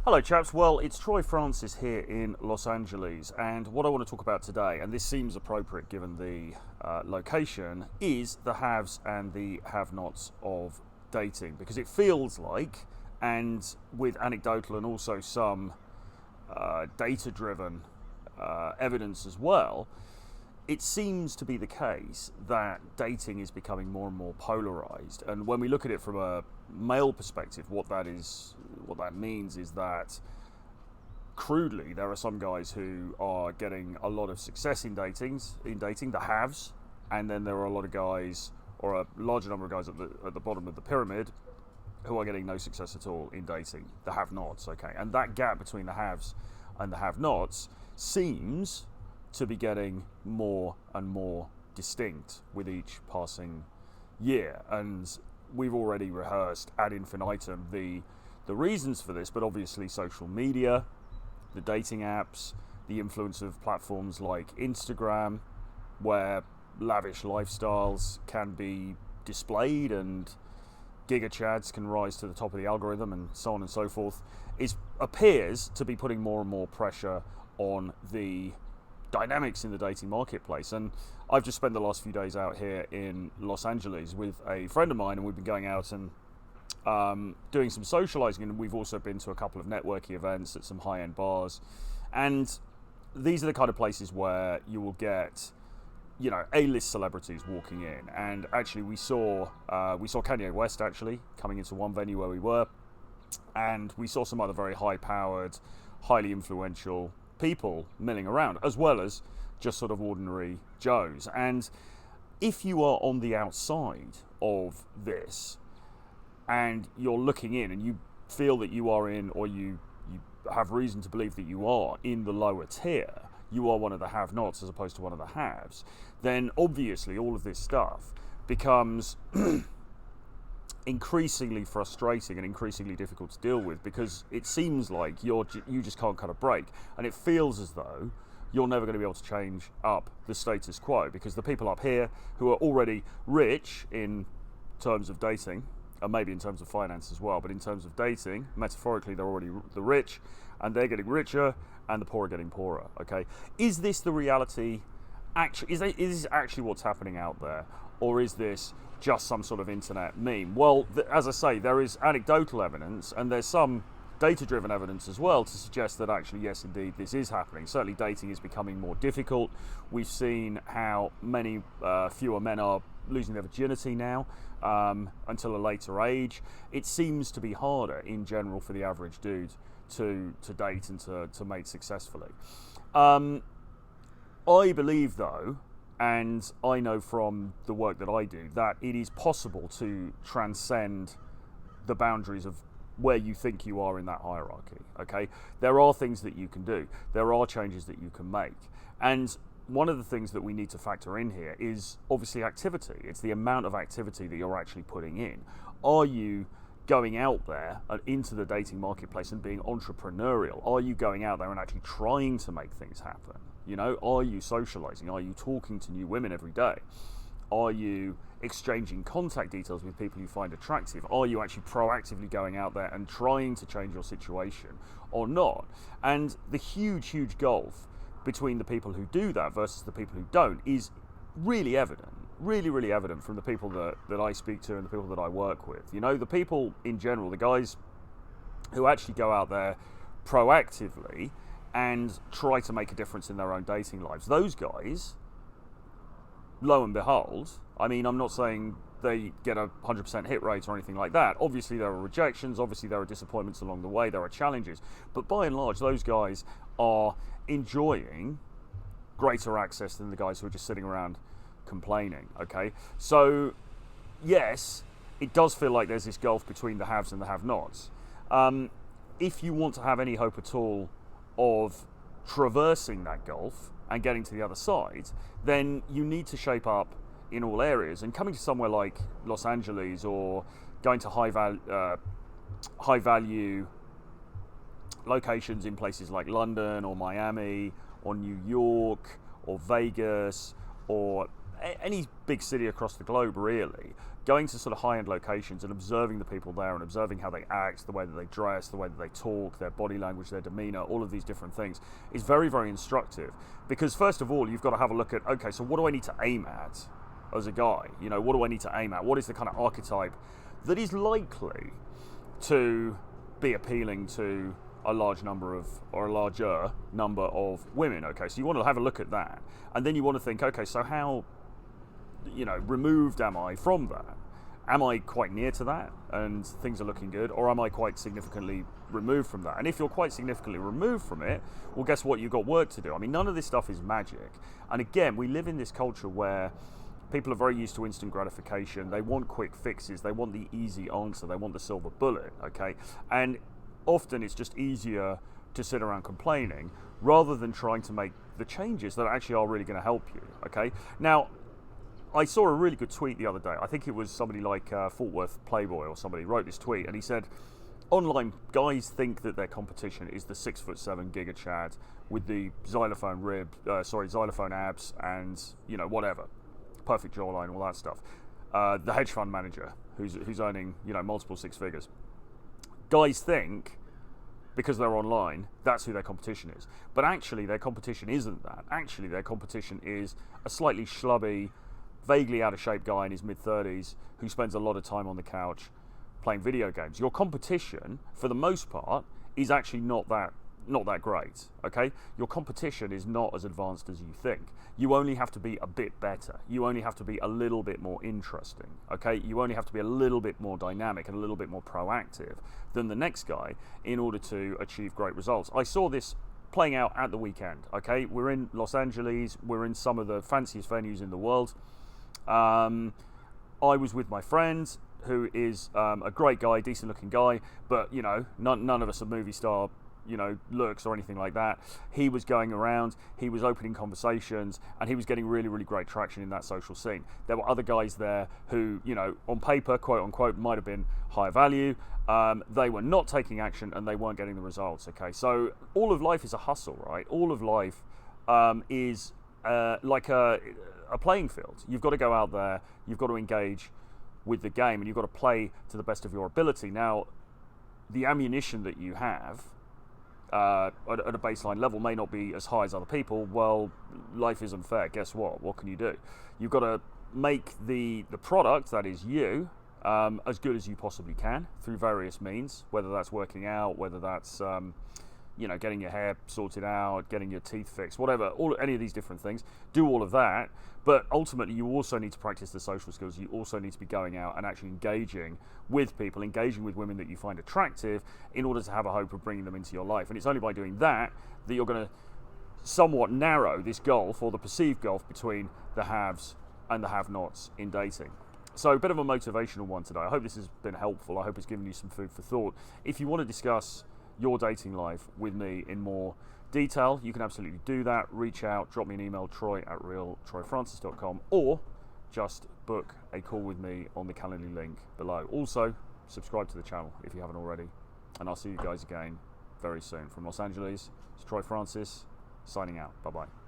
Hello chaps, well it's Troy Francis here in Los Angeles, and what I want to talk about today, and this seems appropriate given the location, is the haves and the have-nots of dating, because it feels like, and with anecdotal and also some data-driven evidence as well, it seems to be the case that dating is becoming more and more polarized. And when we look at it from a male perspective, what that means is that crudely there are some guys who are getting a lot of success in dating, the haves, and then there are a lot of guys, or a larger number of guys at the bottom of the pyramid, who are getting no success at all in dating, the have-nots. Okay, and that gap between the haves and the have-nots seems to be getting more and more distinct with each passing year, and we've already rehearsed ad infinitum the reasons for this, but obviously social media, the dating apps, the influence of platforms like Instagram, where lavish lifestyles can be displayed and giga-chads can rise to the top of the algorithm, and so on and so forth, appears to be putting more and more pressure on the dynamics in the dating marketplace. And I've just spent the last few days out here in Los Angeles with a friend of mine, and we've been going out and doing some socializing, and we've also been to a couple of networking events at some high-end bars. And these are the kind of places where you will get, you know, A-list celebrities walking in. And actually we saw Kanye West actually coming into one venue where we were, and we saw some other very high-powered, highly influential people milling around, as well as just sort of ordinary Joes. And if you are on the outside of this and you're looking in and you feel that you are in, or you have reason to believe that you are in the lower tier, you are one of the have-nots as opposed to one of the haves, then obviously all of this stuff becomes increasingly frustrating and increasingly difficult to deal with, because it seems like you just can't cut a break, and it feels as though you're never going to be able to change up the status quo, because the people up here who are already rich in terms of dating, and maybe in terms of finance as well, but in terms of dating, metaphorically, they're already the rich, and they're getting richer, and the poor are getting poorer. Okay, is this the reality? Actually, is this actually what's happening out there, or is this just some sort of internet meme? Well, as I say, there is anecdotal evidence, and there's some data-driven evidence as well to suggest that actually, yes, indeed, this is happening. Certainly, dating is becoming more difficult. We've seen how many fewer men are losing their virginity now until a later age. It seems to be harder in general for the average dude to date and to mate successfully. I believe, though, and I know from the work that I do, that it is possible to transcend the boundaries of where you think you are in that hierarchy. Okay, there are things that you can do. There are changes that you can make. And one of the things that we need to factor in here is obviously activity. It's the amount of activity that you're actually putting in. Are you going out there and into the dating marketplace and being entrepreneurial? Are you going out there and actually trying to make things happen? You know, are you socializing? Are you talking to new women every day? Are you exchanging contact details with people you find attractive? Are you actually proactively going out there and trying to change your situation or not? And the huge gulf between the people who do that versus the people who don't is really evident. Really evident from the people that I speak to and the people that I work with. You know, the people in general, the guys who actually go out there proactively and try to make a difference in their own dating lives, those guys, lo and behold, I mean, I'm not saying they get a 100% hit rate or anything like that. Obviously there are rejections, obviously there are disappointments along the way, there are challenges, but by and large those guys are enjoying greater access than the guys who are just sitting around complaining. Okay, so yes, it does feel like there's this gulf between the haves and the have-nots. If you want to have any hope at all of traversing that gulf and getting to the other side, then you need to shape up in all areas. And coming to somewhere like Los Angeles, or going to high value locations in places like London or Miami or New York or Vegas or any big city across the globe, really, going to sort of high-end locations and observing the people there and observing how they act, the way that they dress, the way that they talk, their body language, their demeanor, all of these different things is very, very instructive. Because first of all, you've got to have a look at, okay, so what do I need to aim at as a guy? You know, what do I need to aim at? What is the kind of archetype that is likely to be appealing to a large number of, or a larger number of women? Okay, so you want to have a look at that, and then you want to think, okay, so how, you know, removed am I from that? Am I quite near to that and things are looking good, or am I quite significantly removed from that? And if you're quite significantly removed from it, well, guess what? You've got work to do. I mean, none of this stuff is magic. And again, we live in this culture where people are very used to instant gratification. They want quick fixes. They want the easy answer. They want the silver bullet, okay? And often it's just easier to sit around complaining rather than trying to make the changes that actually are really going to help you, okay? Now, I saw a really good tweet the other day. I think it was somebody like Fort Worth Playboy or somebody wrote this tweet, and he said, online guys think that their competition is the 6'7" Giga Chad with the xylophone abs and, you know, whatever, perfect jawline, all that stuff. The hedge fund manager who's earning, you know, multiple six figures. Guys think, because they're online, that's who their competition is. But actually, their competition isn't that. Actually, their competition is a slightly schlubby, vaguely out of shape guy in his mid-30s who spends a lot of time on the couch playing video games. Your competition, for the most part, is actually not that great, okay? Your competition is not as advanced as you think. You only have to be a bit better. You only have to be a little bit more interesting, okay? You only have to be a little bit more dynamic and a little bit more proactive than the next guy in order to achieve great results. I saw this playing out at the weekend, okay? We're in Los Angeles. We're in some of the fanciest venues in the world. I was with my friend, who is a great guy, decent looking guy, but, you know, none of us are movie star, you know, looks or anything like that. He was going around, he was opening conversations, and he was getting really, really great traction in that social scene. There were other guys there who, you know, on paper, quote unquote, might have been high value. They were not taking action and they weren't getting the results, okay? So all of life is a hustle, right? All of life is like a playing field. You've got to go out there, you've got to engage with the game, and you've got to play to the best of your ability. Now, the ammunition that you have at a baseline level may not be as high as other people. Well, life isn't fair. Guess what? What can you do? You've got to make the product, that is you, as good as you possibly can through various means, whether that's working out, whether that's you know, getting your hair sorted out, getting your teeth fixed, whatever, any of these different things. Do all of that, but ultimately you also need to practice the social skills. You also need to be going out and actually engaging with people, engaging with women that you find attractive in order to have a hope of bringing them into your life. And it's only by doing that that you're going to somewhat narrow this gulf, or the perceived gulf, between the haves and the have-nots in dating. So a bit of a motivational one today. I hope this has been helpful. I hope it's given you some food for thought. If you want to discuss your dating life with me in more detail, you can absolutely do that. Reach out, drop me an email, troy@realtroyfrancis.com, or just book a call with me on the Calendly link below. Also, subscribe to the channel if you haven't already, and I'll see you guys again very soon. From Los Angeles, it's Troy Francis, signing out. Bye-bye.